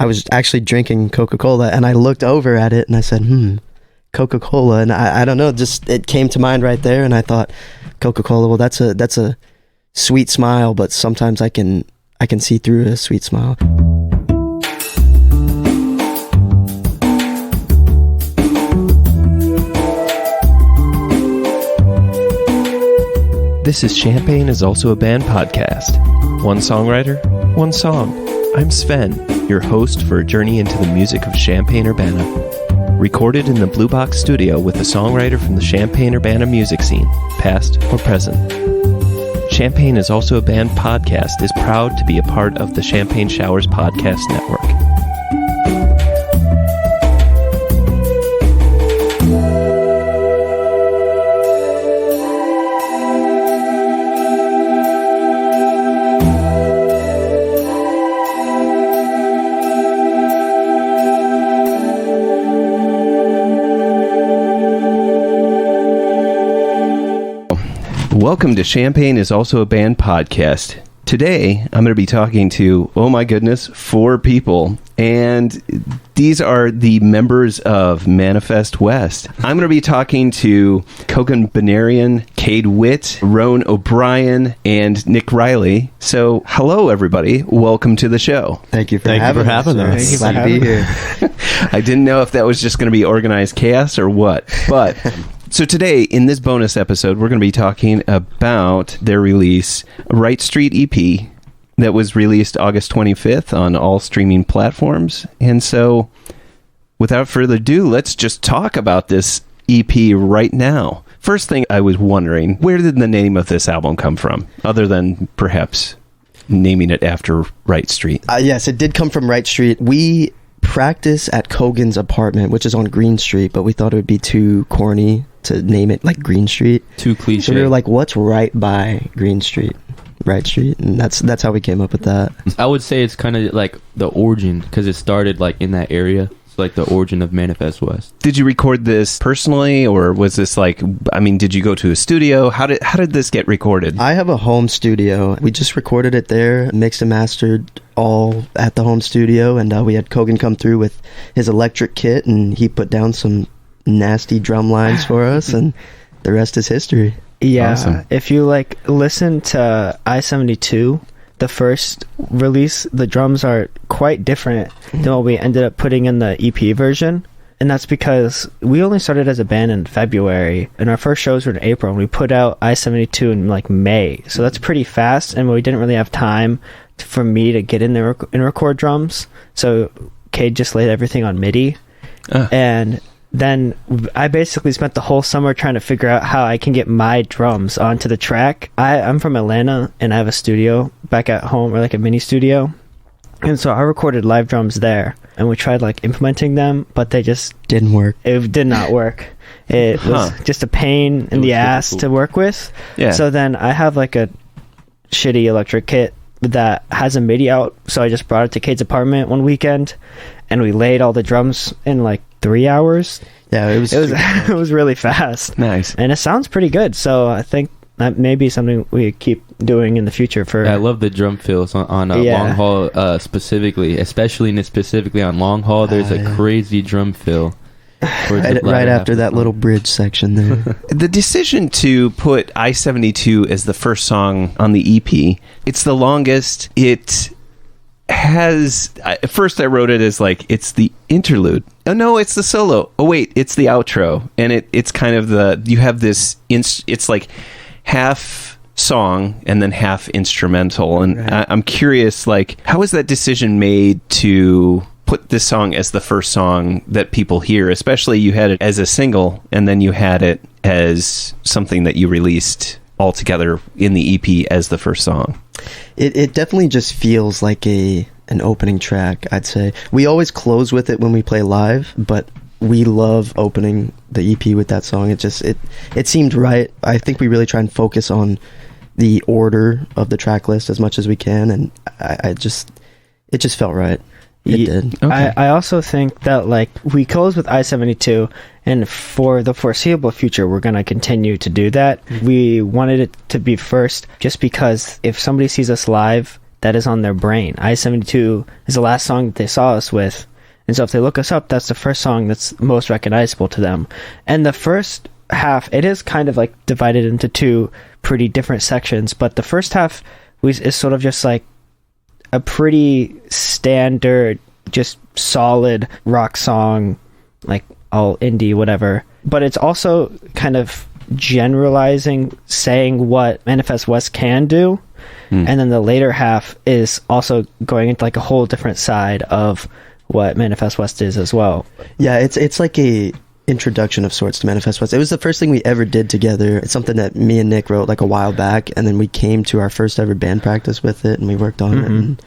I was actually drinking Coca-Cola, and I looked over at it and I said, Coca-Cola. And I don't know, just it came to mind right there, and I thought, Coca-Cola, well, that's a sweet smile, but sometimes I can see through a sweet smile. This is Champagne is Also a Band podcast. One songwriter, one song. I'm Sven, your host for a journey into the music of Champaign-Urbana. Recorded in the Blue Box studio with a songwriter from the Champaign-Urbana music scene, past or present. Champagne is Also a Band podcast is proud to be a part of the Champagne Showers Podcast Network. Welcome to Champagne is Also a Band podcast. Today, I'm going to be talking to, oh my goodness, 4 people. And these are the members of Manifest West. I'm going to be talking to Kogan Benarian, Cade Witt, Roan O'Brien, and Nick Riley. So, hello, everybody. Welcome to the show. Thank you for having us. Glad to be here. I didn't know if that was just going to be organized chaos or what, but... So today, in this bonus episode, we're going to be talking about their release, Wright Street EP, that was released August 25th on all streaming platforms. And so, without further ado, let's just talk about this EP right now. First thing I was wondering, where did the name of this album come from, other than perhaps naming it after Wright Street? Yes, it did come from Wright Street. We practice at Kogan's apartment, which is on Green Street, but we thought it would be too corny to name it like Green Street. Too cliche. So we were like, what's right by Green Street? Wright Street. And that's how we came up with that. I would say it's kind of like the origin, because it started like in that area. It's like the origin of Manifest West. Did you record this personally, or was this like, I mean, did you go to a studio? How did this get recorded? I have a home studio. We just recorded it there, mixed and mastered all at the home studio, and we had Kogan come through with his electric kit, and he put down some nasty drum lines for us, and the rest is history. Yeah, awesome. If you like listen to I-72, the first release, the drums are quite different than what we ended up putting in the EP version. And that's because we only started as a band in February, and our first shows were in April, and we put out I-72 in like May. So that's pretty fast, and we didn't really have time for me to get in there and record drums. So Cade just laid everything on MIDI. And then I basically spent the whole summer trying to figure out how I can get my drums onto the track. I'm from Atlanta, and I have a studio back at home, or like a mini studio. And so I recorded live drums there, and we tried like implementing them, but they just didn't work. It did not work. It was just a pain in the ass to work with. Yeah. So then I have like a shitty electric kit that has a MIDI out. So I just brought it to Cade's apartment one weekend, and we laid all the drums in like 3 hours. Yeah, it was it was really fast. Nice. And it sounds pretty good. So I think that may be something we keep doing in the future. I love the drum fills on Long Haul specifically, specifically on Long Haul. There's a crazy drum fill. Right after that little bridge section there. The decision to put I-72 as the first song on the EP, it's the longest. It has, at first I wrote it as like, it's the interlude. Oh no, it's the solo. Oh wait, it's the outro. And it's kind of you have this, it's like half song and then half instrumental. And right. I'm curious, like, how was that decision made to put this song as the first song that people hear? Especially you had it as a single, and then you had it as something that you released all together in the EP as the first song. It definitely just feels like an opening track, I'd say. We always close with it when we play live, but we love opening the EP with that song. It seemed right. I think we really try and focus on the order of the track list as much as we can, and it just felt right. It did. Okay. I also think that like we close with I-72, and for the foreseeable future we're going to continue to do that. We wanted it to be first just because if somebody sees us live, that is on their brain. I-72 is the last song that they saw us with. And so if they look us up, that's the first song that's most recognizable to them. And the first half, it is kind of like divided into two pretty different sections, but the first half is sort of just like a pretty standard, just solid rock song, like all indie, whatever. But it's also kind of generalizing, saying what Manifest West can do. And then the later half is also going into like a whole different side of what Manifest West is as well. Yeah, it's like a introduction of sorts to Manifest West. It was the first thing we ever did together. It's something that me and Nick wrote like a while back, and then we came to our first ever band practice with it, and we worked on it,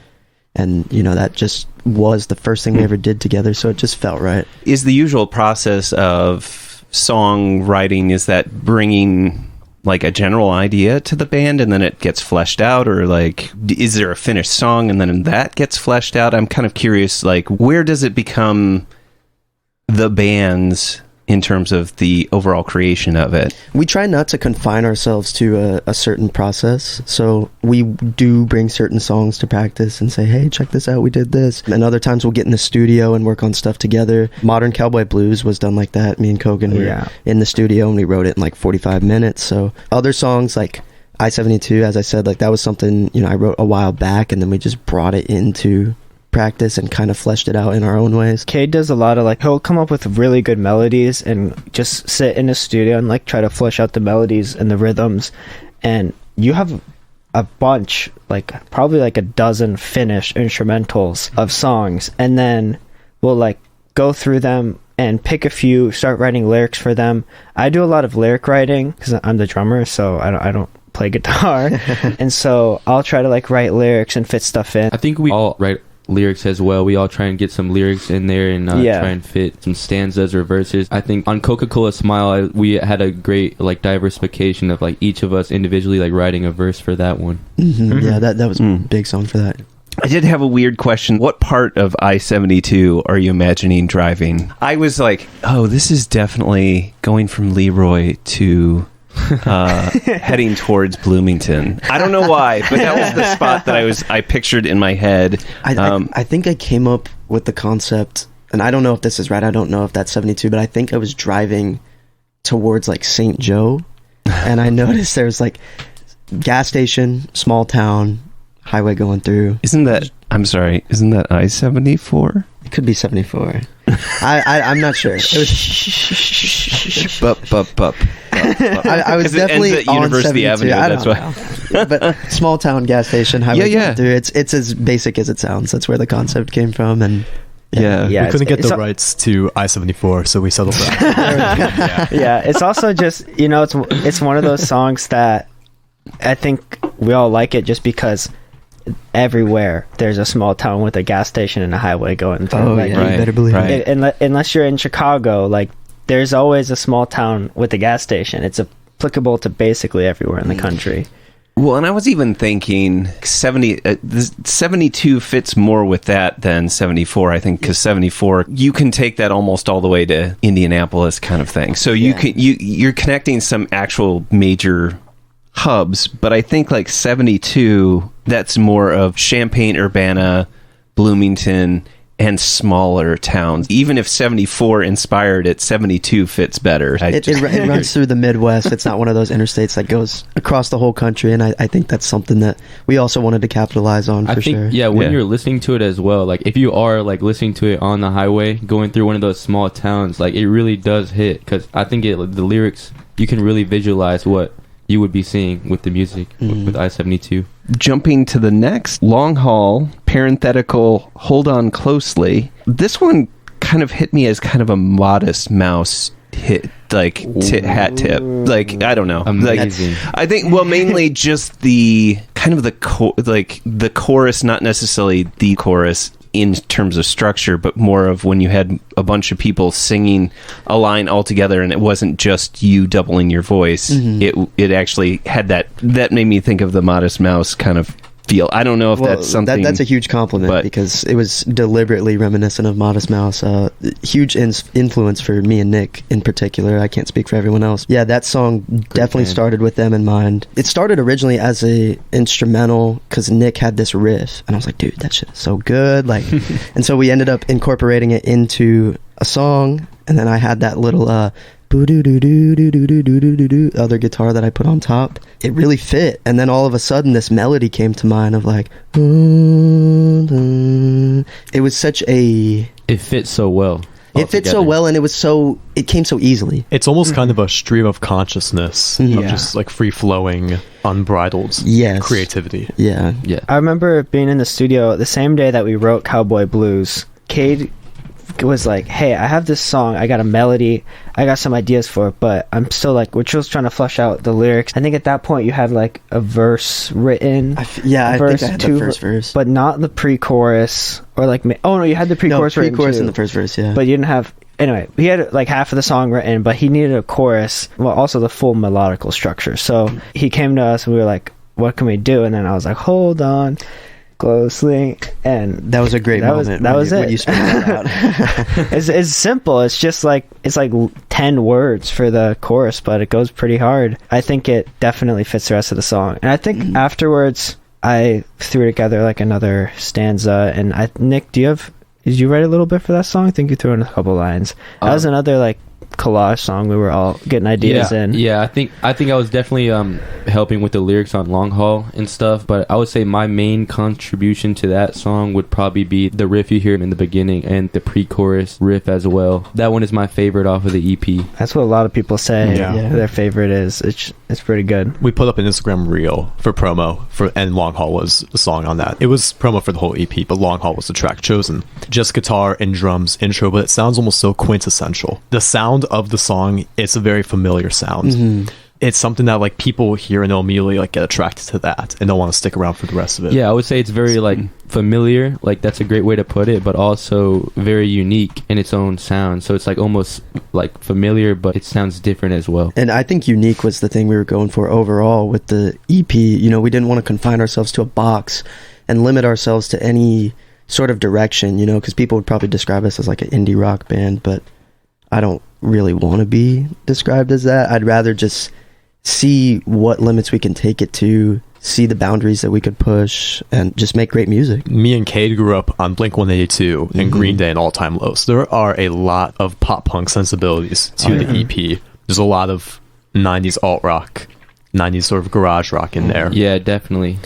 and you know, that just was the first thing we ever did together, so it just felt right. Is the usual process of songwriting, is that bringing like a general idea to the band and then it gets fleshed out, or like is there a finished song and then that gets fleshed out? I'm kind of curious, like where does it become the band's in terms of the overall creation of it? We try not to confine ourselves to a certain process, so we do bring certain songs to practice and say, hey, check this out, we did this. And other times we'll get in the studio and work on stuff together. Modern Cowboy Blues was done like that. Me and Kogan were in the studio and we wrote it in like 45 minutes. So other songs like I-72, as I said, like that was something, you know, I wrote a while back, and then we just brought it into practice and kind of fleshed it out in our own ways. Cade does a lot of like, he'll come up with really good melodies and just sit in his studio and like try to flesh out the melodies and the rhythms, and you have a bunch, like probably like a dozen finished instrumentals of songs, and then we'll like go through them and pick a few, start writing lyrics for them. I do a lot of lyric writing because I'm the drummer, so I don't play guitar and so I'll try to like write lyrics and fit stuff in. I think we all write lyrics as well. We all try and get some lyrics in there and try and fit some stanzas or verses. I think on Coca-Cola Smile, we had a great like diversification of like each of us individually like writing a verse for that one. Yeah, that was a big song for that. I did have a weird question. What part of I-72 are you imagining driving? I was like, oh, this is definitely going from Leroy to heading towards Bloomington. I don't know why, but that was the spot that I pictured in my head. I think I came up with the concept, and I don't know if this is right, I don't know if that's 72, but I think I was driving towards like St. Joe, and I noticed there was like gas station, small town, highway going through. Isn't that I-74? It could be 74. I'm not sure. It was I was definitely at University Avenue. That's why. But small town gas station, highway going through. It's as basic as it sounds. That's where the concept came from, and we couldn't get the rights to I-74, so we settled for that. Yeah, it's also just, you know, it's one of those songs that I think we all like it just because everywhere there's a small town with a gas station and a highway going through. You better believe it. Unless you're in Chicago, like there's always a small town with a gas station. It's applicable to basically everywhere in the country. Well, and I was even thinking 72 fits more with that than 74, I think, because 74, you can take that almost all the way to Indianapolis kind of thing. So you're connecting some actual major hubs, but I think like 72, that's more of Champaign, Urbana, Bloomington, and smaller towns. Even if 74 inspired it, 72 fits better. It runs through the Midwest. It's not one of those interstates that goes across the whole country, and I think that's something that we also wanted to capitalize on for sure. Yeah, when you're listening to it as well, like if you are like listening to it on the highway, going through one of those small towns, like it really does hit, because I think the lyrics, you can really visualize what you would be seeing with the music with I-72. Jumping to the next, long haul, parenthetical, hold on closely. This one kind of hit me as kind of a Modest Mouse hit, like hat tip. Like, I don't know. Amazing. Like, I think, well, mainly just the kind of the chorus, not necessarily the chorus in terms of structure, but more of when you had a bunch of people singing a line all together and it wasn't just you doubling your voice. It actually had that made me think of the Modest Mouse kind of feel. I don't know if that's something. That's a huge compliment because it was deliberately reminiscent of Modest Mouse. Huge influence for me and Nick in particular. I can't speak for everyone else. Yeah, that song definitely started with them in mind. It started originally as a instrumental because Nick had this riff, and I was like, dude, that shit is so good. Like, and so we ended up incorporating it into a song, and then I had that little other guitar that I put on top. It really fit, and then all of a sudden this melody came to mind of like it was such a it fit so well. It fit so well, and it came so easily. It's almost kind of a stream of consciousness of just like free flowing, unbridled creativity. Yeah. I remember being in the studio the same day that we wrote Cowboy Blues. Cade was like, hey, I have this song, I got a melody, I got some ideas for it, but I'm still like, we're just trying to flush out the lyrics. I think at that point you had like a verse written. I think I had the first verse, but not the pre-chorus, or like, oh no, you had the pre-chorus written pre-chorus too, in the first verse, yeah, but you didn't have. Anyway, he had like half of the song written, but he needed a chorus, well, also the full melodical structure. So he came to us and we were like, what can we do? And then I was like, hold on closely, and that was a great moment. That was it. When you spoke that out. It's simple. It's just like 10 words for the chorus, but it goes pretty hard. I think it definitely fits the rest of the song, and I think afterwards I threw together like another stanza. And Nick, did you write a little bit for that song? I think you threw in a couple lines. That was another like collage song we were all getting ideas in. Yeah, I think I was definitely helping with the lyrics on Long Haul and stuff, but I would say my main contribution to that song would probably be the riff you hear in the beginning and the pre-chorus riff as well. That one is my favorite off of the EP. That's what a lot of people say. Yeah. Their favorite is. It's pretty good. We put up an Instagram reel for promo and Long Haul was the song on that. It was promo for the whole EP, but Long Haul was the track chosen. Just guitar and drums intro, but it sounds almost so quintessential. The sound of the song, it's a very familiar sound. It's something that like people hear and they'll immediately like get attracted to that and don't want to stick around for the rest of it. Yeah, I would say it's very like familiar, like that's a great way to put it, but also very unique in its own sound. So it's like almost like familiar, but it sounds different as well. And I think unique was the thing we were going for overall with the EP. You know, we didn't want to confine ourselves to a box and limit ourselves to any sort of direction, you know, because people would probably describe us as like an indie rock band, but I don't really want to be described as that. I'd rather just see what limits we can take it to, see the boundaries that we could push, and just make great music. Me and Cade grew up on Blink-182 and Green Day and All Time Low. So there are a lot of pop punk sensibilities to the EP. There's a lot of 90s alt rock, 90s sort of garage rock in there. Yeah, definitely.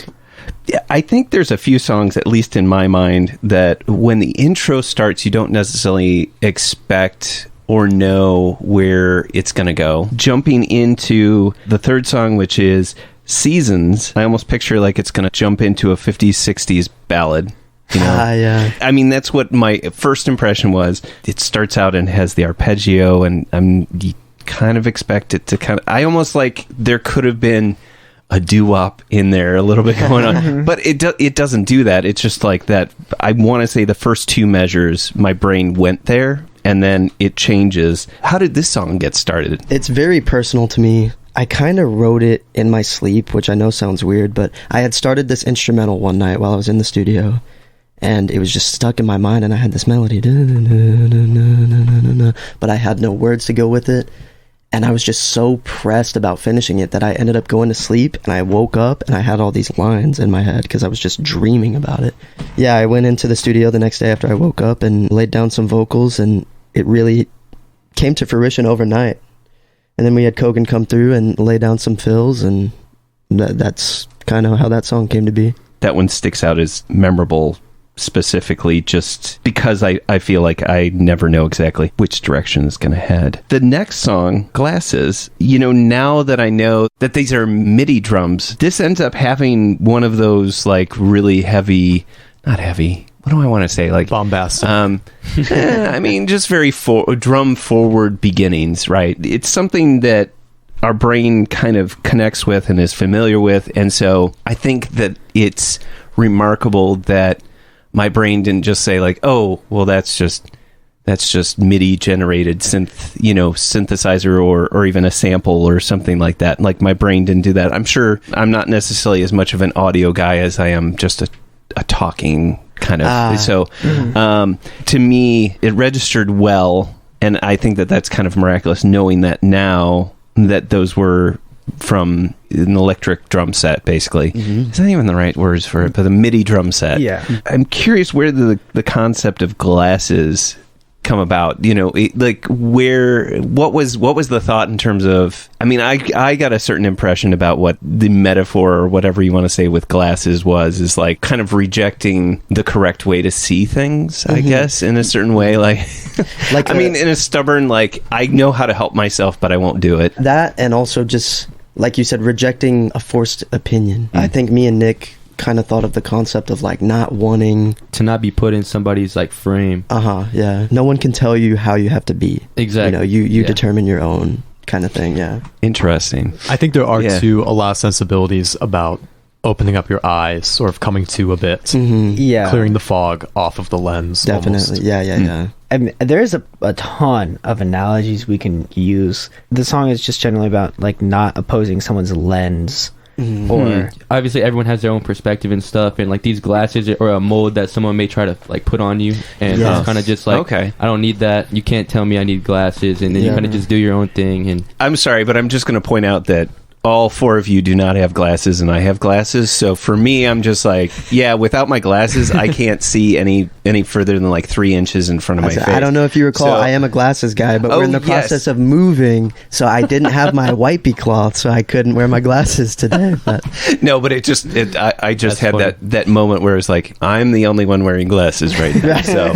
Yeah, I think there's a few songs, at least in my mind, that when the intro starts, you don't necessarily expect or know where it's going to go. Jumping into the third song, which is Seasons, I almost picture like it's going to jump into a 50s, 60s ballad. You know? Yeah. I mean, that's what my first impression was. It starts out and has the arpeggio, and you kind of expect it to I almost like there could have been a doo-wop in there a little bit going on, but it doesn't do that. It's just like that. I want to say the first two measures, my brain went there, and then it changes. How did this song get started? It's very personal to me. I kind of wrote it in my sleep, which I know sounds weird, but I had started this instrumental one night while I was in the studio, and it was just stuck in my mind, and I had this melody, but I had no words to go with it. And I was just so pressed about finishing it that I ended up going to sleep, and I woke up and I had all these lines in my head because I was just dreaming about it. Yeah, I went into the studio the next day after I woke up and laid down some vocals, and it really came to fruition overnight. And then we had Kogan come through and lay down some fills, and that's kind of how that song came to be. That one sticks out as memorable specifically just because I feel like I never know exactly which direction it's going to head. The next song, Glasses, you know, now that I know that these are MIDI drums, this ends up having one of those like really heavy, not heavy, what do I want to say? Like bombastic. I mean, just very drum forward beginnings, right? It's something that our brain kind of connects with and is familiar with. And so I think that it's remarkable that my brain didn't just say like, oh, well, that's that's just MIDI generated synthesizer or even a sample or something like that. Like my brain didn't do that. I'm sure I'm not necessarily as much of an audio guy as I am just a talking kind of. To me, it registered well, and I think that's kind of miraculous knowing that now that those were from an electric drum set, basically. Is that even the right words for it? But the MIDI drum set. Yeah. I'm curious where the concept of glasses come about. What was the thought in terms of, I mean, I got a certain impression about what the metaphor or whatever you want to say with glasses is like kind of rejecting the correct way to see things, I guess, in a certain way. Like I mean, in a stubborn, like, I know how to help myself, but I won't do it. That, and also just, like you said, rejecting a forced opinion. I think me and Nick kind of thought of the concept of like not wanting to not be put in somebody's like frame. Yeah. No one can tell you how you have to be. Exactly. You determine your own kind of thing. Yeah. Interesting. I think there are too a lot of sensibilities about opening up your eyes, sort of coming to a bit, Yeah. clearing the fog off of the lens. Definitely. Almost. Yeah. I mean, there's a ton of analogies we can use. The song is just generally about like not opposing someone's lens. Or obviously everyone has their own perspective and stuff, and like these glasses or a mold that someone may try to like put on you, and it's kind of just like, okay, I don't need that, you can't tell me I need glasses, and then you kind of just do your own thing. And I'm sorry, but I'm just going to point out that all four of you do not have glasses, and I have glasses. So for me, I'm just like, without my glasses, I can't see any further than like 3 inches in front of my face. I don't know if you recall, I am a glasses guy, but we're in the process of moving, so I didn't have my wipey cloth, so I couldn't wear my glasses today. But no, but I just had funny. that moment where it's like, I'm the only one wearing glasses right now. So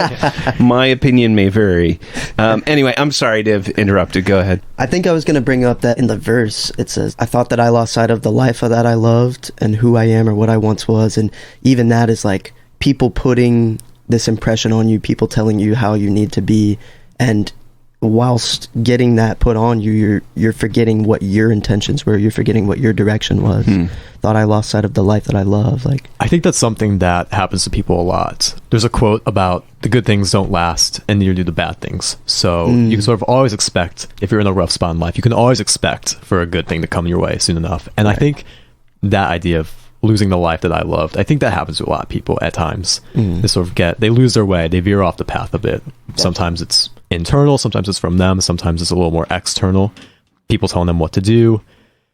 my opinion may vary. Anyway, I'm sorry to have interrupted. Go ahead. I think I was going to bring up that in the verse, it says, I thought that I lost sight of the life that I loved and who I am or what I once was. And even that is like people putting this impression on you, people telling you how you need to be. And whilst getting that put on you, you're forgetting what your intentions were. You're forgetting what your direction was. Thought I lost sight of the life that I love. Like, I think that's something that happens to people a lot. There's a quote about the good things don't last and neither do the bad things. So you can sort of always expect, if you're in a rough spot in life, you can always expect for a good thing to come your way soon enough. And I think that idea of losing the life that I loved, I think that happens to a lot of people at times. They sort of they lose their way, they veer off the path a bit. Sometimes it's internal, sometimes it's from them, sometimes it's a little more external. People telling them what to do,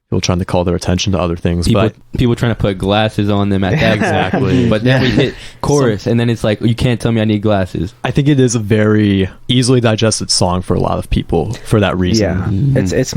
people trying to call their attention to other things. People trying to put glasses on them at that exactly. But then we hit chorus, and then it's like, you can't tell me I need glasses. I think it is a very easily digested song for a lot of people for that reason. Yeah. It's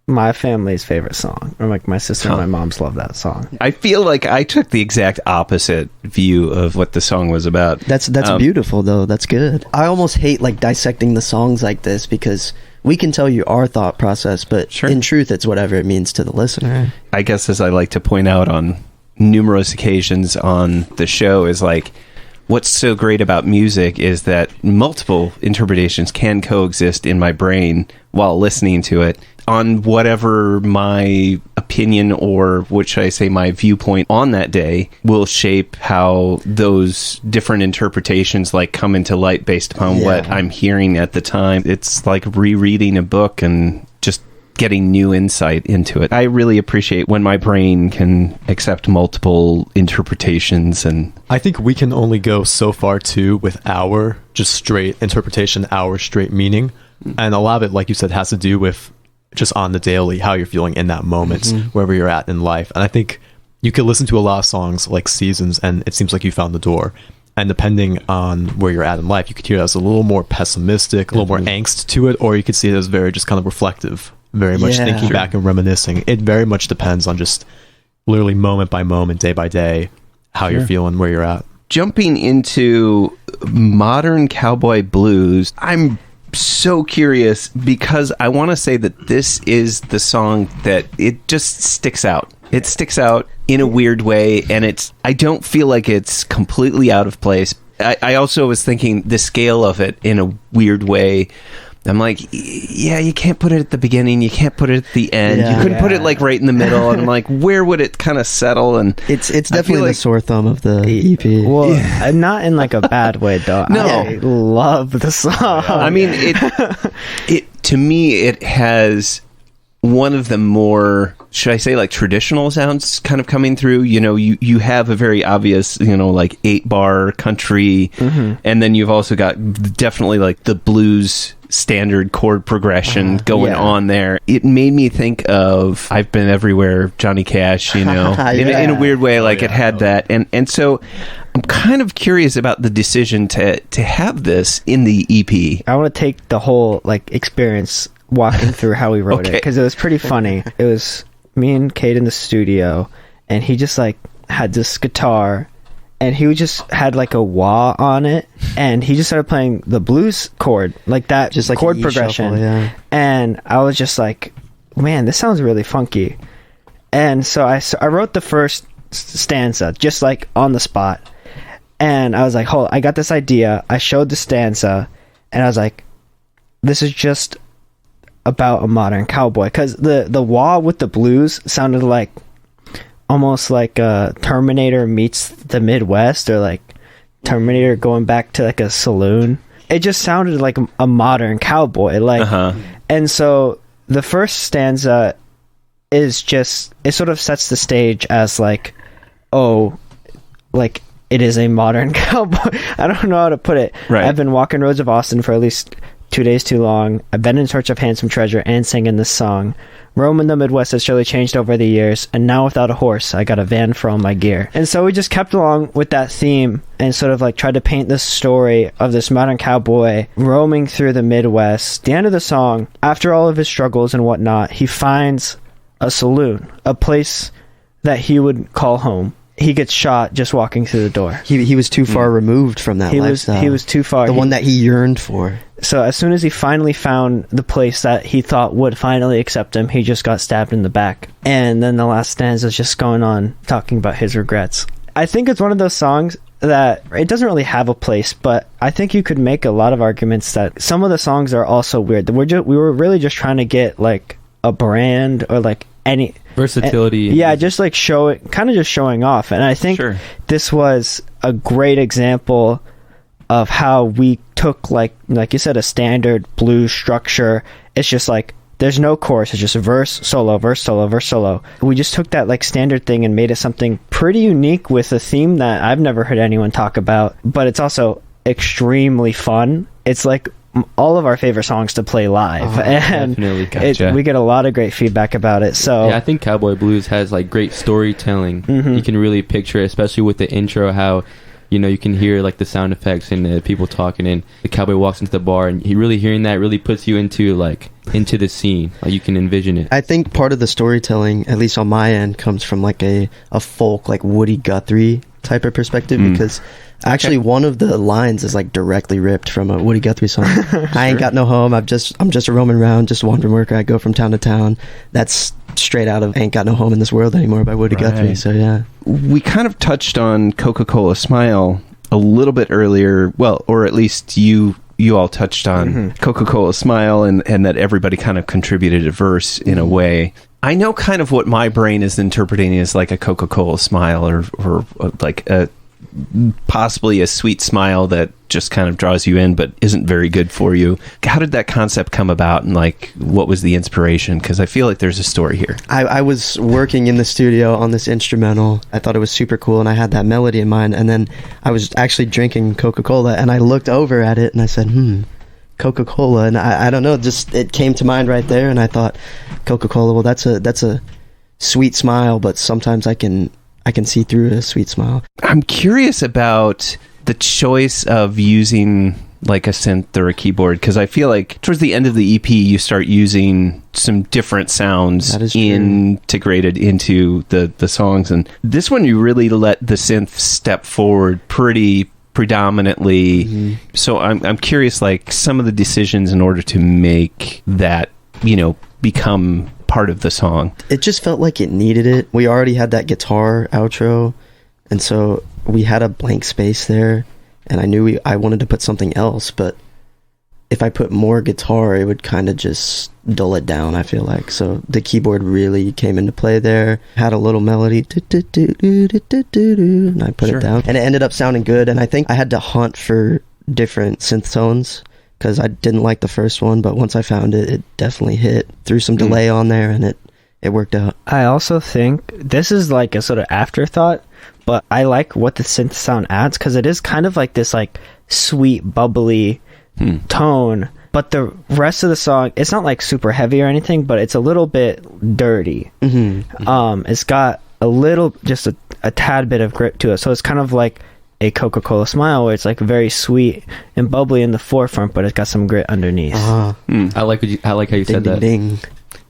my family's favorite song, or like my sister and my mom's love that song. I feel like I took the exact opposite view of what the song was about. That's beautiful though. That's good. I almost hate like dissecting the songs like this, because we can tell you our thought process, but in truth it's whatever it means to the listener. I guess, as I like to point out on numerous occasions on the show, is like, what's so great about music is that multiple interpretations can coexist in my brain while listening to it, on whatever my opinion, or what should I say, my viewpoint on that day will shape how those different interpretations like come into light based upon what I'm hearing at the time. It's like rereading a book and just getting new insight into it. I really appreciate when my brain can accept multiple interpretations. And I think we can only go so far too with our just straight interpretation, our straight meaning. And a lot of it, like you said, has to do with just on the daily, how you're feeling in that moment, wherever you're at in life. And I think you could listen to a lot of songs like Seasons, and it seems like you found the door. And depending on where you're at in life, you could hear it as a little more pessimistic, a little more angst to it, or you could see it as very just kind of reflective, very much thinking back and reminiscing. It very much depends on just literally moment by moment, day by day, how you're feeling, where you're at. Jumping into modern cowboy blues, I'm so curious, because I want to say that this is the song that it just sticks out. It sticks out in a weird way, and I don't feel like it's completely out of place. I also was thinking the scale of it in a weird way. I'm like, yeah, you can't put it at the beginning, you can't put it at the end, Yeah. you couldn't put it like right in the middle, and I'm like, where would it kind of settle? And It's I feel definitely the like- sore thumb of the EP. Well, not in like a bad way though. No. I love the song. I mean, it to me, it has one of the more, should I say, like traditional sounds kind of coming through. You know, you have a very obvious, you know, like 8-bar country, and then you've also got definitely like the blues standard chord progression going yeah. on there. It made me think of I've Been Everywhere, Johnny Cash, you know, in a weird way, like it had that. And so I'm kind of curious about the decision to have this in the EP. I want to take the whole like experience walking through how we wrote it Okay. because it was pretty funny. It was me and Kate in the studio, and he just like had this guitar, and he just had like a wah on it, and he just started playing the blues chord, like that, Just like chord an E progression. shuffle, yeah. And I was just like, man, this sounds really funky. And so I wrote the first stanza just like on the spot, and I was like, hold, I got this idea. I showed the stanza, and I was like, this is just about a modern cowboy, because the wah with the blues sounded like almost like Terminator meets the Midwest, or like Terminator going back to like a saloon. It just sounded like a modern cowboy, like. And so the first stanza is just, it sort of sets the stage as like, oh, like it is a modern cowboy. I don't know how to put it. Right. I've been walking roads of Austin for at least 2 days too long. I've been in search of handsome treasure and singing this song. Rome in the Midwest has surely changed over the years, and now without a horse, I got a van for all my gear. And so we just kept along with that theme and sort of like tried to paint this story of this modern cowboy roaming through the Midwest. The end of the song, after all of his struggles and whatnot, he finds a saloon, a place that he would call home. He gets shot just walking through the door. He was too far removed from that He lifestyle. was too far. The one that he yearned for. So as soon as he finally found the place that he thought would finally accept him, he just got stabbed in the back. And then the last stanza is just going on talking about his regrets. I think it's one of those songs that it doesn't really have a place, but I think you could make a lot of arguments that some of the songs are also weird. We were really just trying to get like a brand or like any versatility. Yeah, just like just showing off. And I think Sure. this was a great example of how we took like you said, a standard blues structure. It's just like there's no chorus, it's just verse, solo, verse, solo, verse, solo. We just took that like standard thing and made it something pretty unique with a theme that I've never heard anyone talk about, but it's also extremely fun. It's like all of our favorite songs to play live, and definitely. Gotcha. we get a lot of great feedback about it. So Yeah, I think Cowboy Blues has like great storytelling. You can really picture it, especially with the intro, how you can hear like the sound effects and the people talking, and the cowboy walks into the bar, and he really hearing that really puts you into the scene. Like you can envision it. I think part of the storytelling, at least on my end, comes from like a folk, like Woody Guthrie type of perspective, because actually one of the lines is like directly ripped from a Woody Guthrie song. I ain't got no home, I'm just a roaming around, just a wandering worker, I go from town to town. That's straight out of Ain't Got No Home in This World Anymore by Woody Guthrie. So yeah, We kind of touched on Coca-Cola Smile a little bit earlier, well, or at least you all touched on Coca-Cola Smile, and that everybody kind of contributed a verse in a way. I know kind of what my brain is interpreting as like a Coca-Cola smile, or like a possibly a sweet smile that just kind of draws you in but isn't very good for you. How did that concept come about, and like what was the inspiration? Because I feel like there's a story here. I was working in the studio on this instrumental. I thought it was super cool, and I had that melody in mind, and then I was actually drinking Coca-Cola, and I looked over at it and I said, Coca-Cola, and I don't know, just it came to mind right there, and I thought, Coca-Cola, well, that's a sweet smile, but sometimes I can see through a sweet smile. I'm curious about the choice of using like a synth or a keyboard, because I feel like towards the end of the EP you start using some different sounds That is true. integrated into the songs, and this one you really let the synth step forward pretty predominantly. So I'm curious, like some of the decisions in order to make that become part of the song. It just felt like it needed it. We already had that guitar outro, and so we had a blank space there, and I knew I wanted to put something else, but if I put more guitar, it would kind of just dull it down, I feel like. So the keyboard really came into play there. Had a little melody, and I put it down. And it ended up sounding good. And I think I had to hunt for different synth tones because I didn't like the first one. But once I found it, it definitely hit. Threw some delay on there, and it worked out. I also think this is like a sort of afterthought, but I like what the synth sound adds because it is kind of like this like sweet, bubbly tone. But the rest of the song, it's not like super heavy or anything, but it's a little bit dirty. It's got a little, just a tad bit of grit to it. So it's kind of like a Coca-Cola Smile, where it's like very sweet and bubbly in the forefront, but it's got some grit underneath. I like how you said that. Ding.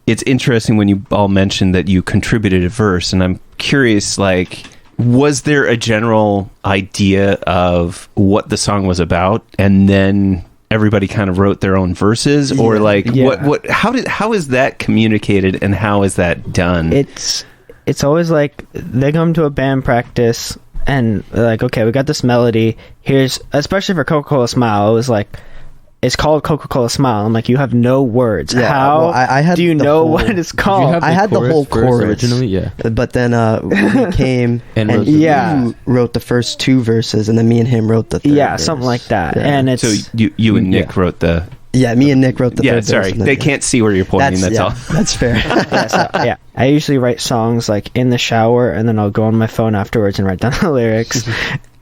It's interesting when you all mentioned that you contributed a verse, and I'm curious, like, was there a general idea of what the song was about, and then everybody kind of wrote their own verses, or like what how is that communicated and how is that done? It's always like they come to a band practice and they're like, okay, we got this melody, here's, especially for Coca-Cola Smile, it was like, it's called Coca-Cola Smile. I'm like, you have no words. Yeah, how well, I had do you the know whole- what it's called? I had the whole chorus originally, yeah. But then we came And and wrote the- you wrote the first two verses, and then me and him wrote the third. Yeah, verse. something like that. Yeah. And it's So you and Nick wrote the... Yeah, me and Nick wrote the Yeah, third sorry. verse. and then- They can't see where you're pointing, that's all. That's fair. yeah. I usually write songs like in the shower, and then I'll go on my phone afterwards and write down the lyrics.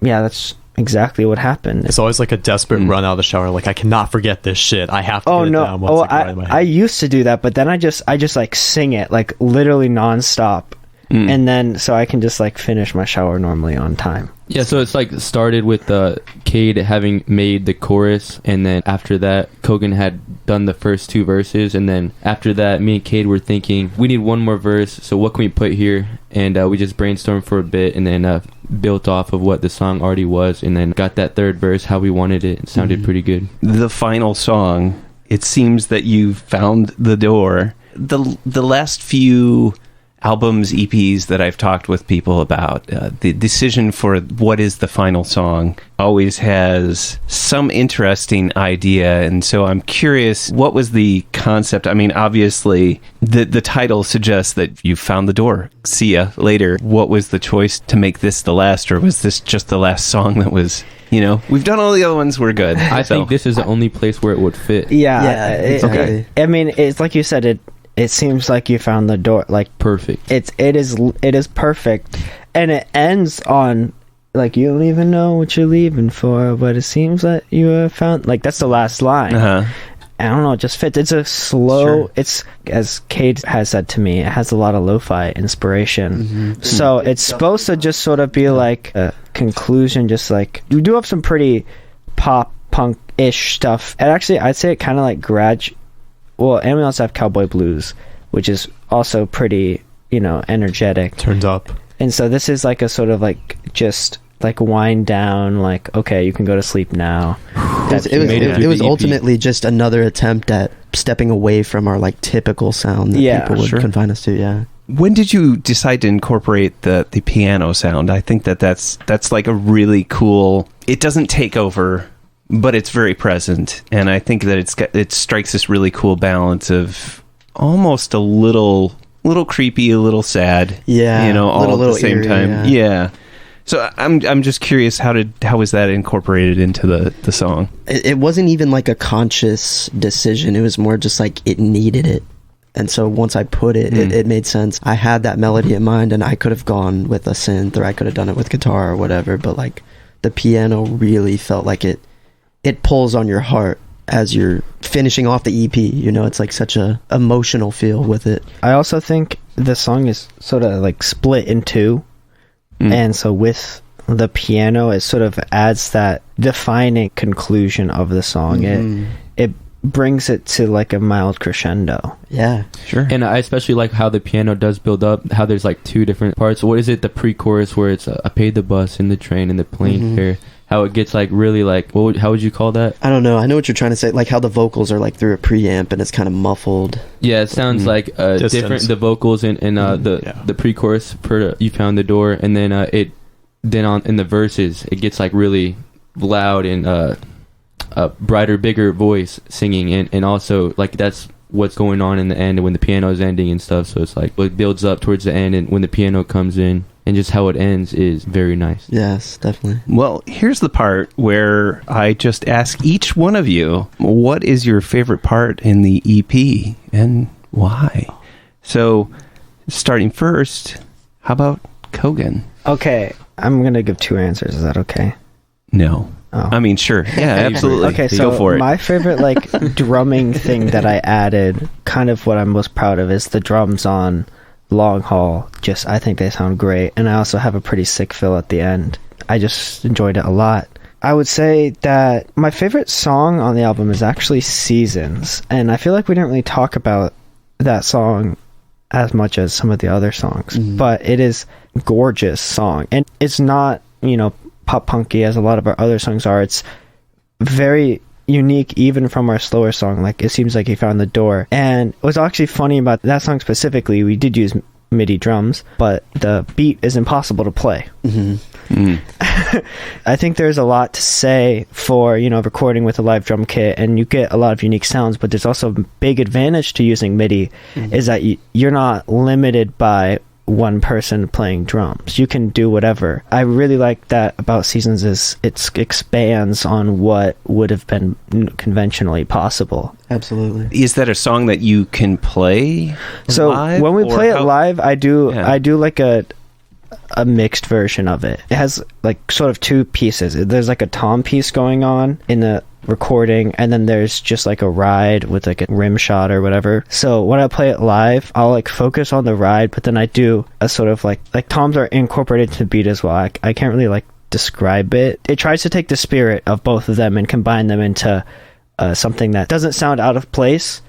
Yeah, that's exactly what happened. It's always like a desperate run out of the shower. Like, I cannot forget this shit. I have to Oh get it no! down once Oh, I get it in my head. I used to do that, but then I just like sing it like literally nonstop, and then so I can just like finish my shower normally on time. Yeah, so it's like started with Cade having made the chorus, and then after that, Kogan had done the first two verses, and then after that, me and Cade were thinking, we need one more verse, so what can we put here? And we just brainstormed for a bit, and then built off of what the song already was, and then got that third verse how we wanted it. It sounded pretty good. The final song, it seems that you've found the door. The last few albums, EPs that I've talked with people about, the decision for what is the final song always has some interesting idea, and so I'm curious, what was the concept? I mean, obviously the title suggests that you found the door, see ya later. What was the choice to make this the last, or was this just the last song that was, you know, we've done all the other ones, we're good? I think this is the only place where it would fit. Yeah, exactly. I mean, it's like you said, it seems like you found the door, like Perfect. it is perfect, and it ends on like, you don't even know what you're leaving for, but it seems that you have found, like, that's the last line. I don't know, it just fits. It's a slow, it's, as Cade has said to me, it has a lot of lo-fi inspiration, so it's supposed to just sort of be like a conclusion, just like, you do have some pretty pop punk-ish stuff, and actually I'd say it kind of like well, and we also have Cowboy Blues, which is also pretty, you know, energetic. Turned up. And so this is like a sort of like, just like wind down, like, okay, you can go to sleep now. It was ultimately just another attempt at stepping away from our like typical sound that people would confine us to. Yeah. When did you decide to incorporate the piano sound? I think that's like a really cool. It doesn't take over, but it's very present, and I think that it strikes this really cool balance of almost a little creepy, a little sad, yeah, you know, all at the same eerie, time. Yeah. So I'm just curious, how was that incorporated into the song? It wasn't even like a conscious decision. It was more just like it needed it, and so once I put it, it made sense. I had that melody in mind, and I could have gone with a synth, or I could have done it with guitar or whatever. But like the piano really felt like it pulls on your heart as you're finishing off the EP. You know, it's like such a emotional feel with it. I also think the song is sort of like split in two, and so with the piano, it sort of adds that defining conclusion of the song. It brings it to like a mild crescendo. Yeah, sure. And I especially like how the piano does build up, how there's like two different parts. What is it, the pre-chorus where it's I paid the bus and the train and the plane fare, how it gets like really like, how would you call that? I don't know, I know what you're trying to say, like how the vocals are like through a preamp and it's kind of muffled. Yeah, it sounds like different, the vocals in the pre-chorus for You Found the Door, and then in the verses it gets like really loud and a brighter, bigger voice singing, and also like that's what's going on in the end when the piano is ending and stuff. So it's like it builds up towards the end, and when the piano comes in, and just how it ends is very nice. Yes, definitely. Well, here's the part where I just ask each one of you, what is your favorite part in the EP and why? So, starting first, how about Kogan? Okay, I'm gonna give 2 answers. Is that okay? No. Oh. I mean, sure. Yeah, absolutely. Okay, Go so for it. my favorite like drumming thing that I added, kind of what I'm most proud of, is the drums on Long Haul. Just I think they sound great, and I also have a pretty sick fill at the end. I just enjoyed it a lot. I would say that my favorite song on the album is actually Seasons, and I feel like we didn't really talk about that song as much as some of the other songs, but it is a gorgeous song, and it's not, you know, pop punky as a lot of our other songs are. It's very unique even from our slower song, like It Seems Like You Found the Door. And what's actually funny about that song specifically, we did use MIDI drums, but the beat is impossible to play. I think there's a lot to say for, you know, recording with a live drum kit, and you get a lot of unique sounds, but there's also a big advantage to using MIDI is that you're not limited by one person playing drums. You can do whatever. I really like that about Seasons is it expands on what would have been conventionally possible. Absolutely. Is that a song that you can play So live, when we or play it how- live, I do like a mixed version of it. It has like sort of 2 pieces. There's like a tom piece going on in the recording, and then there's just like a ride with like a rim shot or whatever. So when I play it live, I'll like focus on the ride, but then I do a sort of like toms are incorporated to the beat as well. I can't really like describe it. It tries to take the spirit of both of them and combine them into something that doesn't sound out of place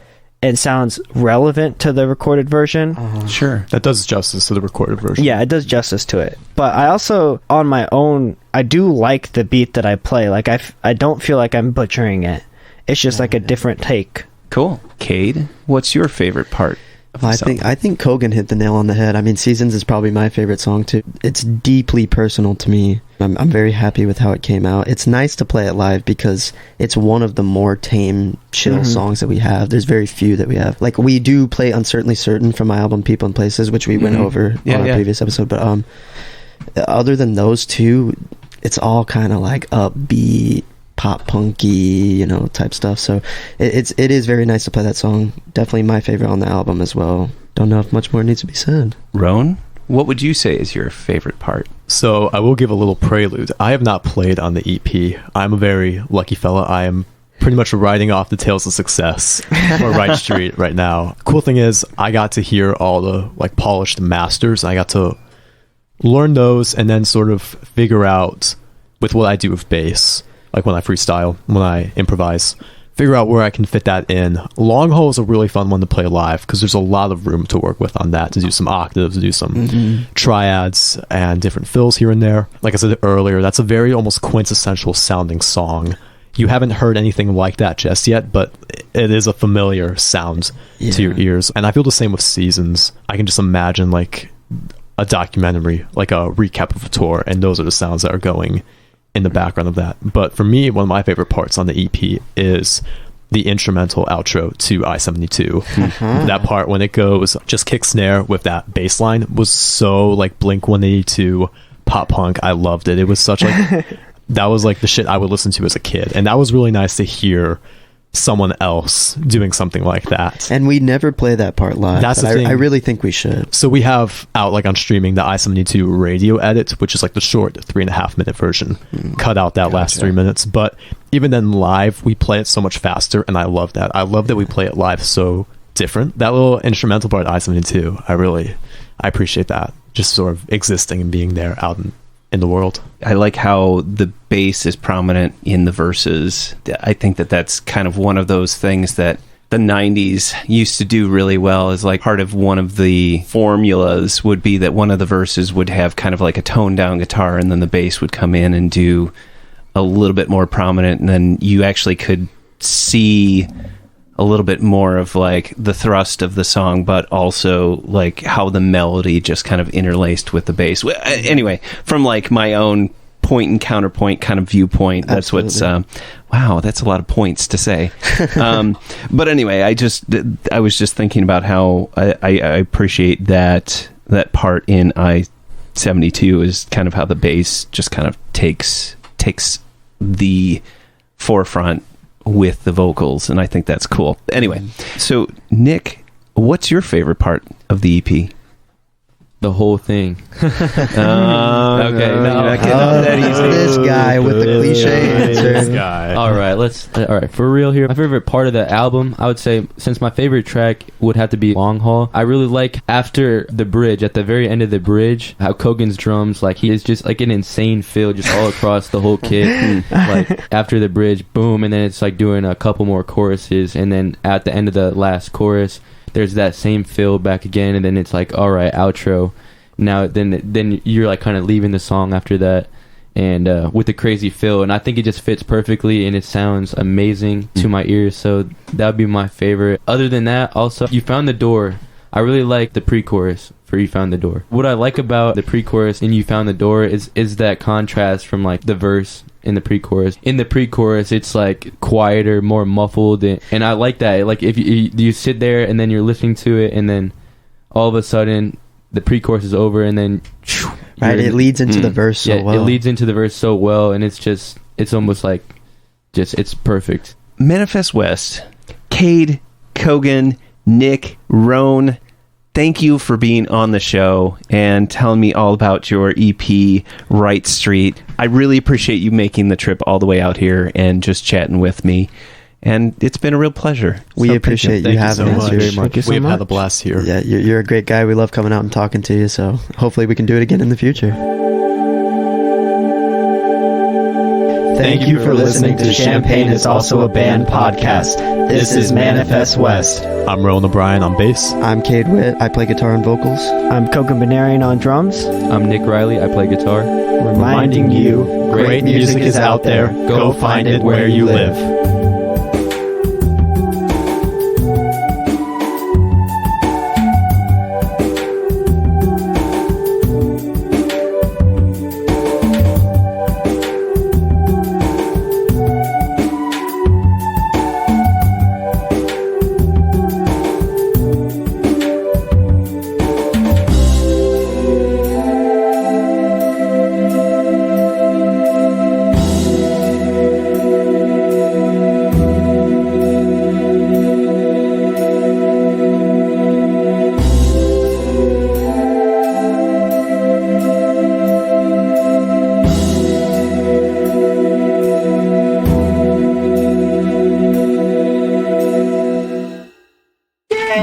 and sounds relevant to the recorded version. Sure. That does justice to the recorded version. Yeah, it does justice to it. But I also, on my own, I do like the beat that I play. Like, I don't feel like I'm butchering it. It's just like a different take. Cool. Cade, what's your favorite part of the I song? think Kogan hit the nail on the head. I mean, Seasons is probably my favorite song too. It's deeply personal to me. I'm very happy with how it came out. It's nice to play it live because it's one of the more tame, chill songs that we have. There's very few that we have. Like, we do play Uncertainly Certain from my album People and Places, which we went over on our previous episode. But other than those two, it's all kind of like upbeat, pop punky, you know, type stuff. So it is very nice to play that song. Definitely my favorite on the album as well. Don't know if much more needs to be said. Roan, what would you say is your favorite part? So I will give a little prelude. I have not played on the EP. I'm a very lucky fella. I am pretty much riding off the tails of success for Wright Street right now. Cool thing is I got to hear all the like polished masters. I got to learn those and then sort of figure out with what I do with bass, like when I freestyle, when I improvise, figure out where I can fit that in. Long Haul is a really fun one to play live because there's a lot of room to work with on that, to do some octaves, to do some triads and different fills here and there. Like I said earlier, that's a very almost quintessential sounding song. You haven't heard anything like that just yet, but it is a familiar sound to your ears. And I feel the same with Seasons. I can just imagine like a documentary, like a recap of a tour, and those are the sounds that are going in the background of that. But for me, one of my favorite parts on the EP is the instrumental outro to I-72. That part when it goes just kick snare with that bass line was so like Blink 182 pop punk. I loved it. It was such like that was like the shit I would listen to as a kid, and that was really nice to hear someone else doing something like that. And we never play that part live. That's the but thing. I really think we should. So we have out like on streaming the I-72 radio edit, which is like the short 3.5 minute version. Cut out that last 3 minutes. But even then live, we play it so much faster, and I love that. I love that we play it live so different. That little instrumental part I-72, I appreciate that. Just sort of existing and being there out in the world. I like how the bass is prominent in the verses. I think that that's kind of one of those things that the 90s used to do really well. Is like part of one of the formulas would be that one of the verses would have kind of like a toned down guitar, and then the bass would come in and do a little bit more prominent, and then you actually could see a little bit more of like the thrust of the song, but also like how the melody just kind of interlaced with the bass. Anyway, from like my own point and counterpoint kind of viewpoint. That's what's wow, that's a lot of points to say. But anyway, I was just thinking about how I appreciate that part in I-72 is kind of how the bass just kind of takes the forefront with the vocals, and I think that's cool. Anyway, so Nick, what's your favorite part of the EP? The whole thing. Okay, no, you're not getting off that easy. This guy with the cliche answer. This guy. All right, for real here. My favorite part of the album, I would say, since my favorite track would have to be Long Haul, I really like after the bridge, at the very end of the bridge, how Kogan's drums, like, he is just like an insane feel just all across the whole kit. Like, after the bridge, boom, and then it's like doing a couple more choruses, and then at the end of the last chorus, there's that same fill back again, and then it's like, all right, outro. Now then you're like kind of leaving the song after that, and with the crazy fill, and I think it just fits perfectly, and it sounds amazing to my ears. So that would be my favorite. Other than that, also, You Found the Door. I really like the pre-chorus for You Found the Door. What I like about the pre-chorus in You Found the Door is that contrast from like the verse in the pre-chorus. In the pre-chorus, it's like quieter, more muffled, and I like that. Like if you sit there and then you're listening to it, and then all of a sudden the pre-chorus is over, and then right, it leads into the verse so well. It leads into the verse so well, and it's almost like it's perfect. Manifest West, Cade, Kogan, Nick, Roan, thank you for being on the show and telling me all about your EP, Wright Street. I really appreciate you making the trip all the way out here and just chatting with me. And it's been a real pleasure. We appreciate you having us. Very much. Thank you so We've much. had a blast here. Yeah, you're a great guy. We love coming out and talking to you. So hopefully we can do it again in the future. Thank you for listening to Champagne is Also a Band podcast. This is Manifest West. I'm Rowan O'Brien on bass. I'm Cade Witt. I play guitar and vocals. I'm Kogan Banarian on drums. I'm Nick Riley. I play guitar. Reminding you, great music is out there. Go find it where you live.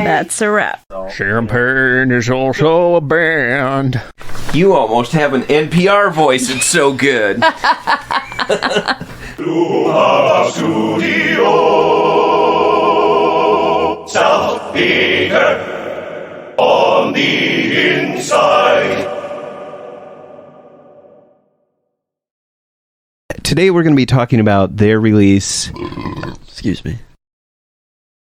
That's a wrap. Champagne is also a band. You almost have an NPR voice. It's so good. South Peter on the inside. Today we're going to be talking about their release. Excuse me.